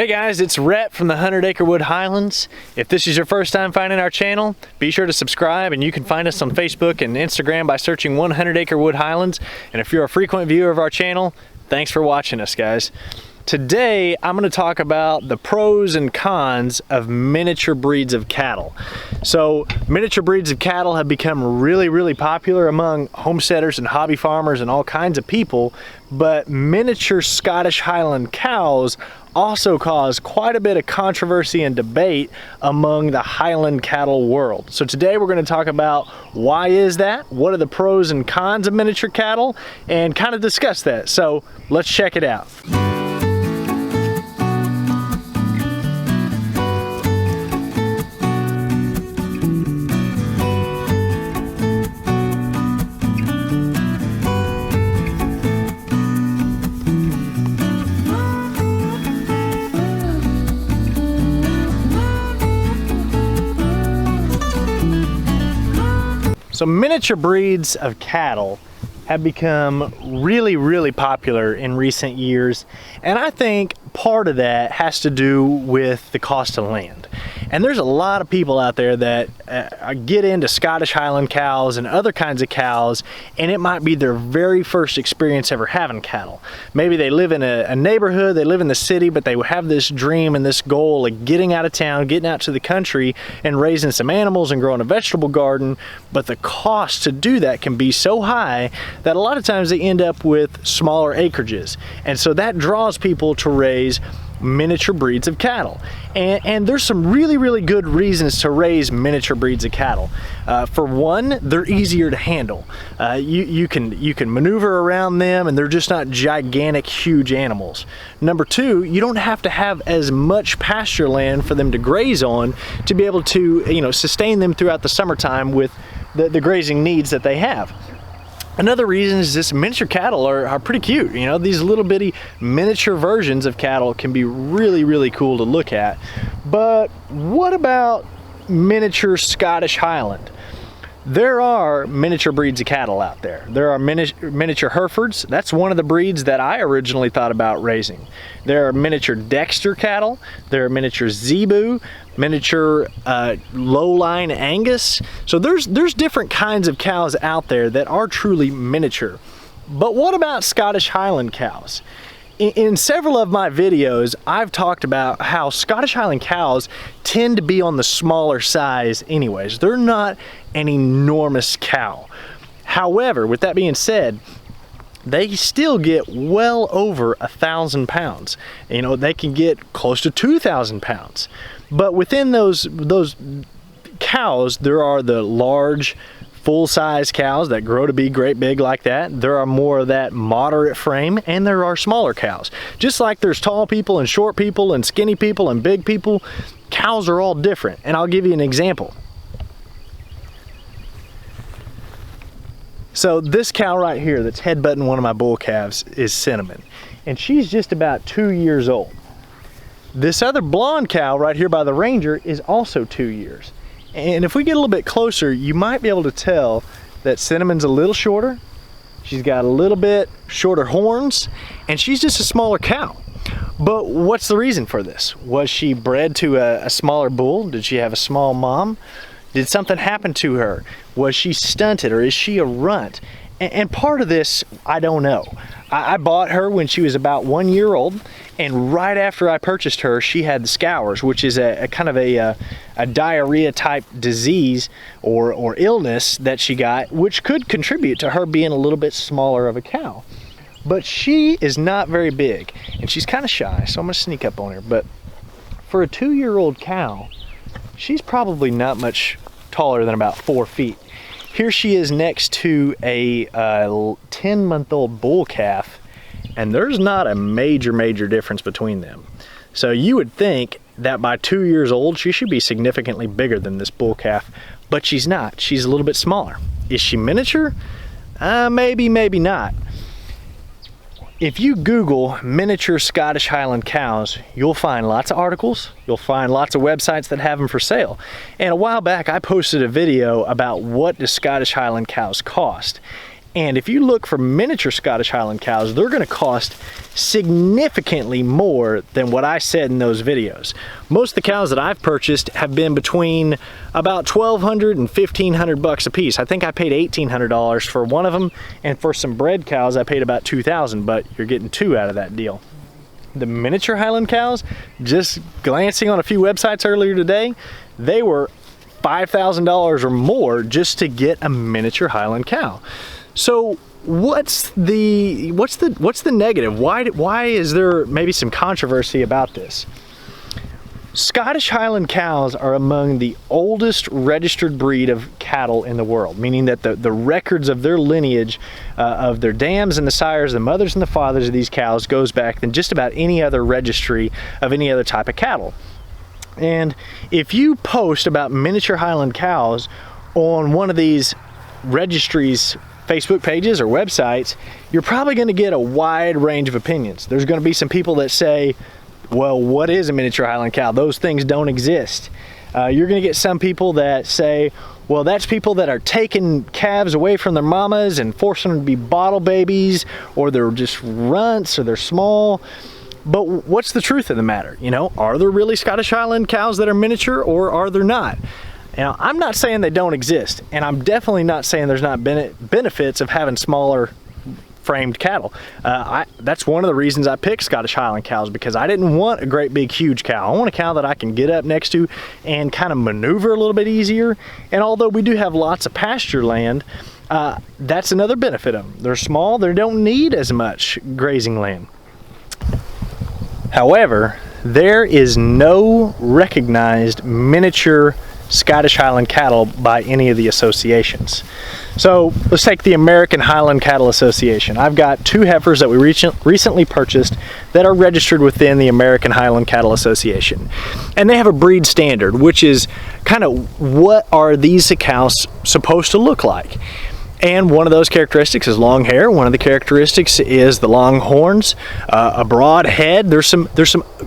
Hey guys, it's Rhett from the 100 Acre Wood Highlands. If this is your first time finding our channel, be sure to subscribe, and you can find us on Facebook and Instagram by searching 100 Acre Wood Highlands. And if you're a frequent viewer of our channel, thanks for watching us, guys. Today, I'm going to talk about the pros and cons of miniature breeds of cattle. So, miniature breeds of cattle have become really popular among homesteaders and hobby farmers and all kinds of people, but miniature Scottish Highland cows also cause quite a bit of controversy and debate among the Highland cattle world. So today we're going to talk about why is that, what are the pros and cons of miniature cattle, and kind of discuss that. So let's check it out. So miniature breeds of cattle have become really popular in recent years, and I think part of that has to do with the cost of land. And there's a lot of people out there that get into Scottish Highland cows and other kinds of cows, and it might be their very first experience ever having cattle. Maybe they live in a neighborhood, they live in the city, but they have this dream and this goal of getting out of town, getting out to the country and raising some animals and growing a vegetable garden. But the cost to do that can be so high that a lot of times they end up with smaller acreages. And so that draws people to raise miniature breeds of cattle. And there's some really good reasons to raise miniature breeds of cattle. For one, they're easier to handle. You can maneuver around them, and they're just not gigantic, huge animals. Number two, you don't have to have as much pasture land for them to graze on to be able to, sustain them throughout the summertime with the grazing needs that they have. Another reason is this: miniature cattle are pretty cute. These little bitty miniature versions of cattle can be really cool to look at. But what about miniature Scottish Highland? There are miniature breeds of cattle out there. There are miniature Herefords. That's one of the breeds that I originally thought about raising. There are miniature Dexter cattle. There are miniature Zebu, miniature low-line Angus. So there's different kinds of cows out there that are truly miniature. But what about Scottish Highland cows? In several of my videos, I've talked about how Scottish Highland cows tend to be on the smaller size anyways. They're not an enormous cow. However, with that being said, they still get well over 1,000 pounds. They can get close to 2,000 pounds. But within those cows, there are the large, full-size cows that grow to be great big like that. There are more of that moderate frame, and there are smaller cows. Just like there's tall people and short people and skinny people and big people, cows are all different. And I'll give you an example. So this cow right here that's headbutting one of my bull calves is Cinnamon, and she's just about 2 years old. This other blonde cow right here by the Ranger is also 2 years. And if we get a little bit closer, you might be able to tell that Cinnamon's a little shorter. She's got a little bit shorter horns, and she's just a smaller cow. But what's the reason for this? Was she bred to a smaller bull? Did she have a small mom? Did something happen to her? Was she stunted, or is she a runt? And part of this, I don't know. I bought her when she was about 1 year old, and right after I purchased her, she had the scours, which is a kind of a diarrhea type disease or illness that she got, which could contribute to her being a little bit smaller of a cow. But she is not very big, and she's kind of shy, so I'm gonna sneak up on her. But for a 2-year-old cow, she's probably not much taller than about 4 feet. Here she is next to a 10-month-old bull calf, and there's not a major difference between them. So you would think that by 2 years old, she should be significantly bigger than this bull calf, but she's not. She's a little bit smaller. Is she miniature? Maybe not. If you Google miniature Scottish Highland cows, you'll find lots of articles, you'll find lots of websites that have them for sale. And a while back, I posted a video about what do Scottish Highland cows cost. And if you look for miniature Scottish Highland cows, they're going to cost significantly more than what I said in those videos. Most of the cows that I've purchased have been between about $1,200 and $1,500 a piece. I think I paid $1,800 for one of them, and for some bred cows I paid about $2,000, but you're getting two out of that deal. The miniature Highland cows, just glancing on a few websites earlier today, they were $5,000 or more just to get a miniature Highland cow. So what's the negative? Why is there maybe some controversy about this? Scottish Highland cows are among the oldest registered breed of cattle in the world, meaning that the records of their lineage, of their dams and the sires, the mothers and the fathers of these cows goes back than just about any other registry of any other type of cattle. And if you post about miniature Highland cows on one of these registries' Facebook pages or websites, you're probably going to get a wide range of opinions. There's going to be some people that say, well, what is a miniature Highland cow? Those things don't exist. You're going to get some people that say, well, that's people that are taking calves away from their mamas and forcing them to be bottle babies, or they're just runts, or they're small. But what's the truth of the matter? You know, are there really Scottish Highland cows that are miniature, or are there not? Now, I'm not saying they don't exist, and I'm definitely not saying there's not benefits of having smaller framed cattle. That's one of the reasons I picked Scottish Highland cows, because I didn't want a great big huge cow. I want a cow that I can get up next to and kind of maneuver a little bit easier. And although we do have lots of pasture land, that's another benefit of them. They're small, they don't need as much grazing land. However, there is no recognized miniature Scottish Highland cattle by any of the associations. So let's take the American Highland Cattle Association. I've got two heifers that we recently purchased that are registered within the American Highland Cattle Association. And they have a breed standard, which is kind of what are these cows supposed to look like. And one of those characteristics is long hair. One of the characteristics is the long horns, a broad head. There's some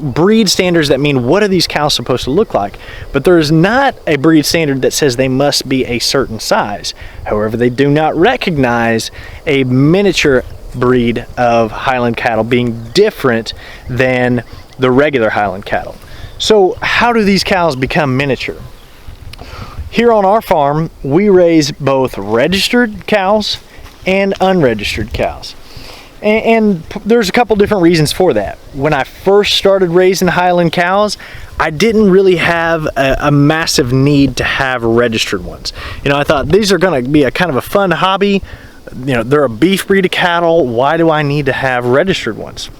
breed standards that mean what are these cows supposed to look like. But there is not a breed standard that says they must be a certain size. However, they do not recognize a miniature breed of Highland cattle being different than the regular Highland cattle. So how do these cows become miniature? Here on our farm, we raise both registered cows and unregistered cows. And there's a couple different reasons for that. When I first started raising Highland cows, I didn't really have a massive need to have registered ones. You know, I thought these are going to be a kind of a fun hobby. You know, they're a beef breed of cattle. Why do I need to have registered ones?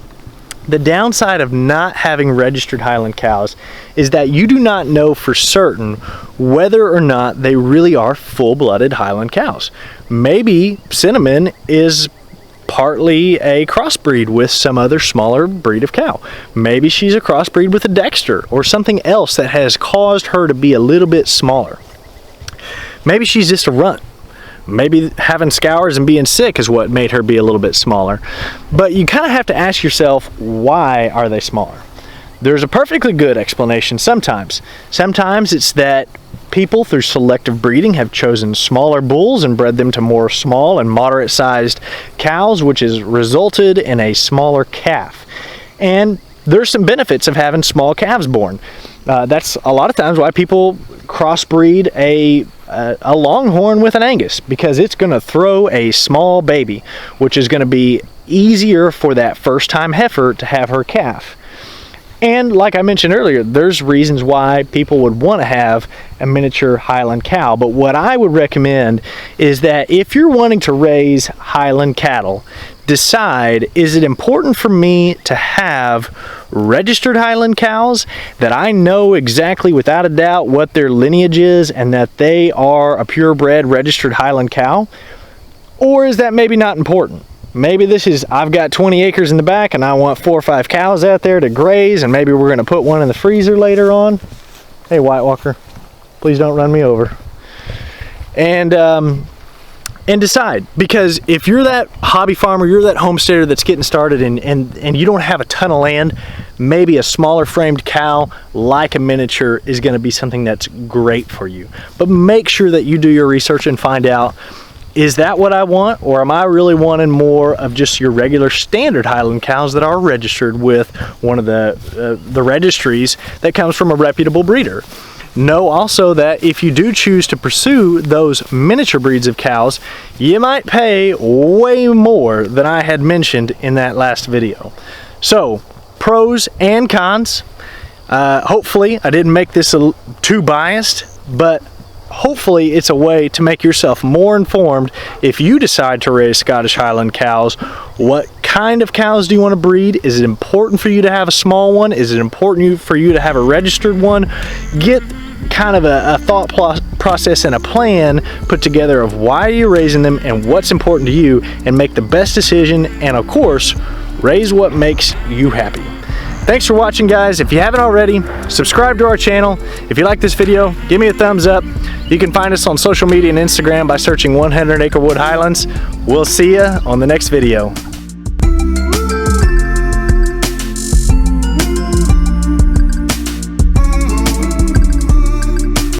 The downside of not having registered Highland cows is that you do not know for certain whether or not they really are full-blooded Highland cows. Maybe Cinnamon is partly a crossbreed with some other smaller breed of cow. Maybe she's a crossbreed with a Dexter or something else that has caused her to be a little bit smaller. Maybe she's just a runt. Maybe having scours and being sick is what made her be a little bit smaller. But you kind of have to ask yourself, why are they smaller? There's a perfectly good explanation sometimes. Sometimes it's that people through selective breeding have chosen smaller bulls and bred them to more small and moderate sized cows, which has resulted in a smaller calf. And there's some benefits of having small calves born. That's a lot of times why people crossbreed a longhorn with an Angus, because it's going to throw a small baby, which is going to be easier for that first time heifer to have her calf. And like I mentioned earlier, there's reasons why people would want to have a miniature Highland cow. But what I would recommend is that if you're wanting to raise Highland cattle, decide, is it important for me to have registered Highland cows that I know exactly without a doubt what their lineage is and that they are a purebred registered Highland cow? Or is that maybe not important? Maybe this is, I've got 20 acres in the back and I want 4 or 5 cows out there to graze, and maybe we're going to put one in the freezer later on. Hey, White Walker, please don't run me over. And decide, because if you're that hobby farmer, you're that homesteader that's getting started and you don't have a ton of land, maybe a smaller framed cow like a miniature is going to be something that's great for you. But make sure that you do your research and find out is that what I want, or am I really wanting more of just your regular standard Highland cows that are registered with one of the registries that comes from a reputable breeder? Know also that if you do choose to pursue those miniature breeds of cows, you might pay way more than I had mentioned in that last video. So, pros and cons. Hopefully I didn't make this too biased, but hopefully it's a way to make yourself more informed if you decide to raise Scottish Highland cows. What kind of cows do you want to breed? Is it important for you to have a small one? Is it important for you to have a registered one? Get kind of a thought process and a plan put together of why you're raising them and what's important to you, and make the best decision, and of course raise what makes you happy. Thanks for watching, guys. If you haven't already, subscribe to our channel. If you like this video, give me a thumbs up. You can find us on social media and Instagram by searching 100 Acre Wood Highlands. We'll see you on the next video.